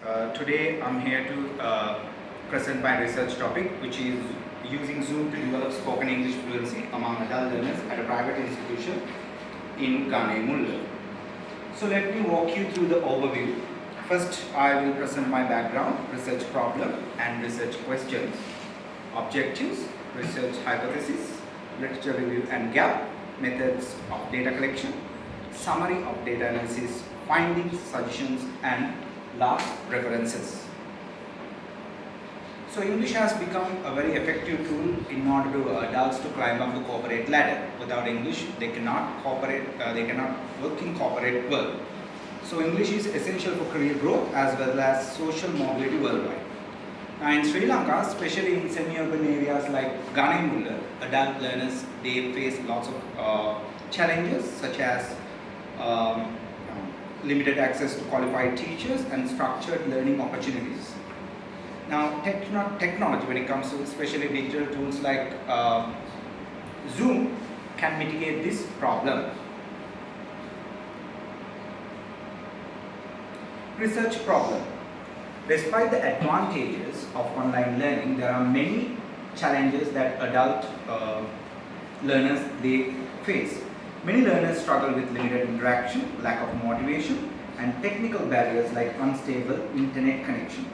Today I'm here to present my research topic, which is using Zoom to develop spoken English fluency among adult learners at a private institution in Ganemulla. So let me walk you through the overview. First, I will present my background, research problem and research questions, objectives, research hypothesis, literature review and gap, methods of data collection, summary of data analysis, findings, suggestions and last references. So English has become a very effective tool in order to adults to climb up the corporate ladder. Without English, they cannot work in corporate world. So English is essential for career growth as well as social mobility worldwide. Now in Sri Lanka, especially in semi-urban areas like Ganemulla, adult learners they face lots of challenges such as limited access to qualified teachers and structured learning opportunities. Now technology, when it comes to especially digital tools like Zoom, can mitigate this problem. Research problem. Despite the advantages of online learning, there are many challenges that adult learners they face. Many learners struggle with limited interaction, lack of motivation, and technical barriers like unstable internet connection.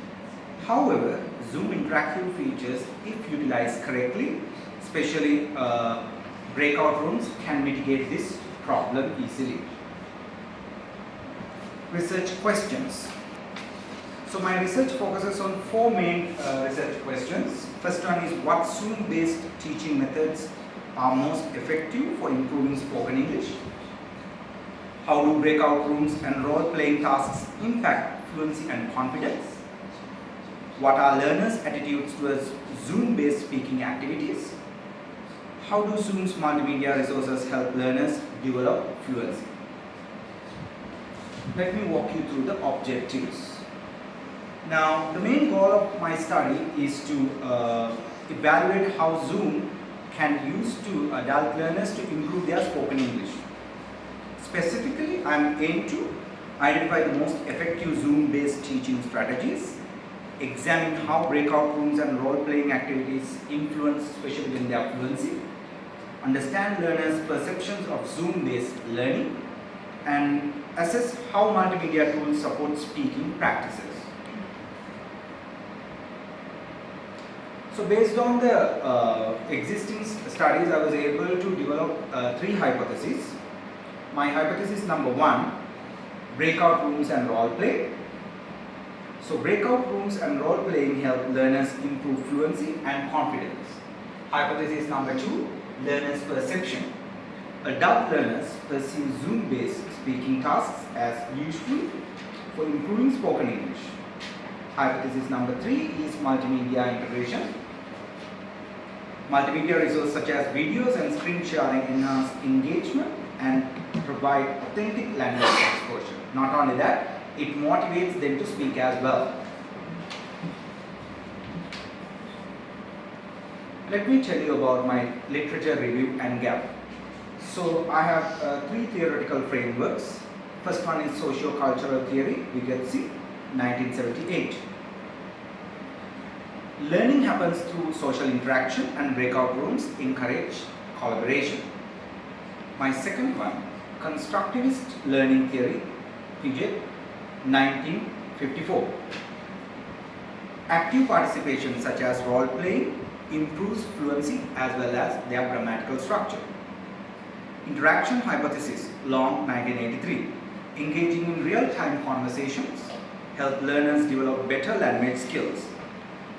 However, Zoom interactive features, if utilized correctly, especially breakout rooms, can mitigate this problem easily. Research questions. So my research focuses on four main research questions. First one is what Zoom-based teaching methods are most effective for improving spoken English? How do breakout rooms and role-playing tasks impact fluency and confidence? What are learners' attitudes towards Zoom-based speaking activities? How do Zoom's multimedia resources help learners develop fluency? Let me walk you through the objectives. Now, the main goal of my study is to evaluate how Zoom can use to adult learners to improve their spoken English. Specifically, I am aimed to identify the most effective Zoom-based teaching strategies, examine how breakout rooms and role-playing activities influence especially in their fluency, understand learners' perceptions of Zoom-based learning, and assess how multimedia tools support speaking practices. So based on the existing studies, I was able to develop three hypotheses. My hypothesis number one, breakout rooms and role play. So breakout rooms and role playing help learners improve fluency and confidence. Hypothesis number two, learners' perception. Adult learners perceive Zoom-based speaking tasks as useful for improving spoken English. Hypothesis number three is multimedia integration. Multimedia resources such as videos and screen sharing enhance engagement and provide authentic language exposure. Not only that, it motivates them to speak as well. Let me tell you about my literature review and gap. So I have three theoretical frameworks. First one is socio-cultural theory, Vygotsky, 1978. Learning happens through social interaction and breakout rooms encourage collaboration. My second one, constructivist learning theory, Piaget, 1954. Active participation such as role playing improves fluency as well as their grammatical structure. Interaction hypothesis, Long, 1983. Engaging in real-time conversations help learners develop better language skills.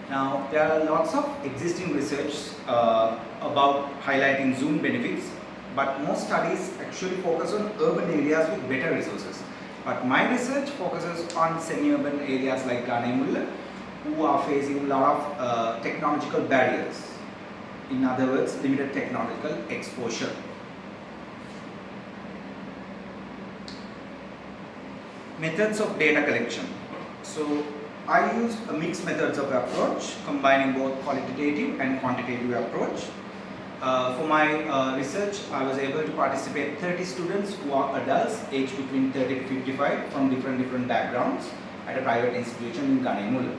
Now, there are lots of existing research about highlighting Zoom benefits, but most studies actually focus on urban areas with better resources. But my research focuses on semi-urban areas like Ganemulla, who are facing a lot of technological barriers. In other words, limited technological exposure. Methods of data collection. So I use a mixed methods of approach, combining both qualitative and quantitative approach. For my research, I was able to participate 30 students who are adults aged between 30 to 55 from different backgrounds. at a private institution in Ganemulla.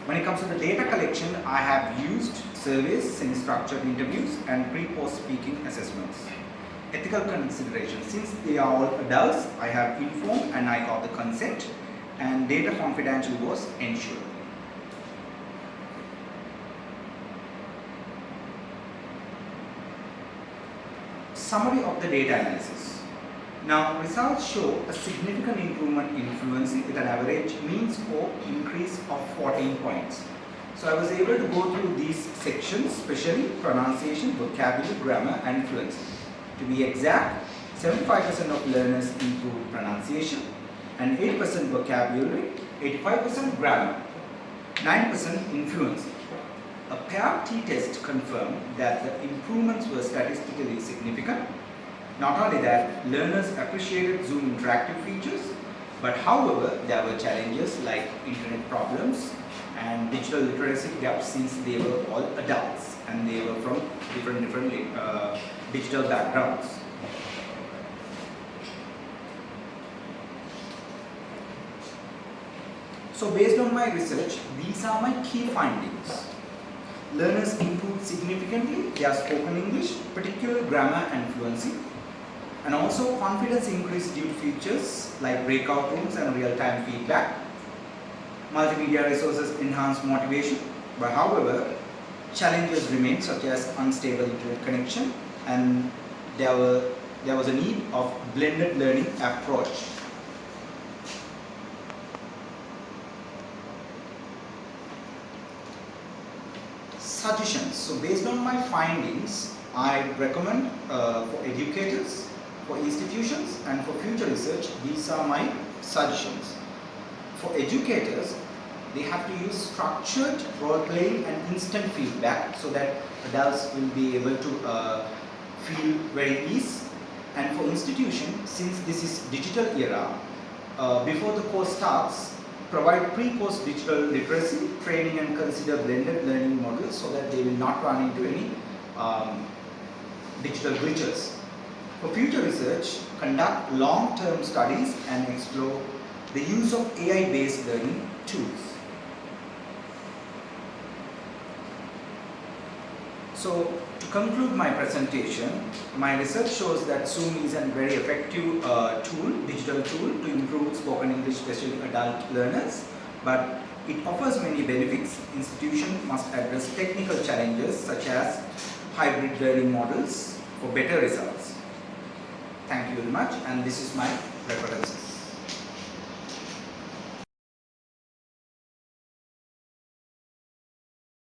When it comes to the data collection, I have used surveys, semi-structured interviews and pre-post speaking assessments. Ethical considerations: since they are all adults, I have informed and I got the consent, and data confidentiality was ensured. Summary of the data analysis. Now, results show a significant improvement in fluency with an average mean score increase of 14 points. So I was able to go through these sections, especially pronunciation, vocabulary, grammar and fluency. To be exact, 75% of learners improved pronunciation and 8% vocabulary, 85% grammar, 9% in fluency. A paired t-test confirmed that the improvements were statistically significant. Not only that, learners appreciated Zoom interactive features, but however, there were challenges like internet problems and digital literacy gaps, since they were all adults and they were from different digital backgrounds. So based on my research, these are my key findings. Learners improved significantly their spoken English, particularly grammar and fluency. And also confidence increased due to features like breakout rooms and real-time feedback. Multimedia resources enhanced motivation, but however, challenges remain such as unstable internet connection, and there was a need of blended learning approach. Suggestions. So based on my findings, I recommend for educators, for institutions and for future research, these are my suggestions. For educators, they have to use structured role-playing and instant feedback so that adults will be able to feel very ease. And for institutions, since this is digital era, before the course starts, provide pre-post digital literacy training and consider blended learning models so that they will not run into any digital glitches. For future research, conduct long-term studies and explore the use of AI-based learning tools. So, to conclude my presentation, my research shows that Zoom is a very effective digital tool to improve spoken English, especially adult learners, but it offers many benefits. Institutions must address technical challenges such as hybrid learning models for better results. Thank you very much, and this is my references.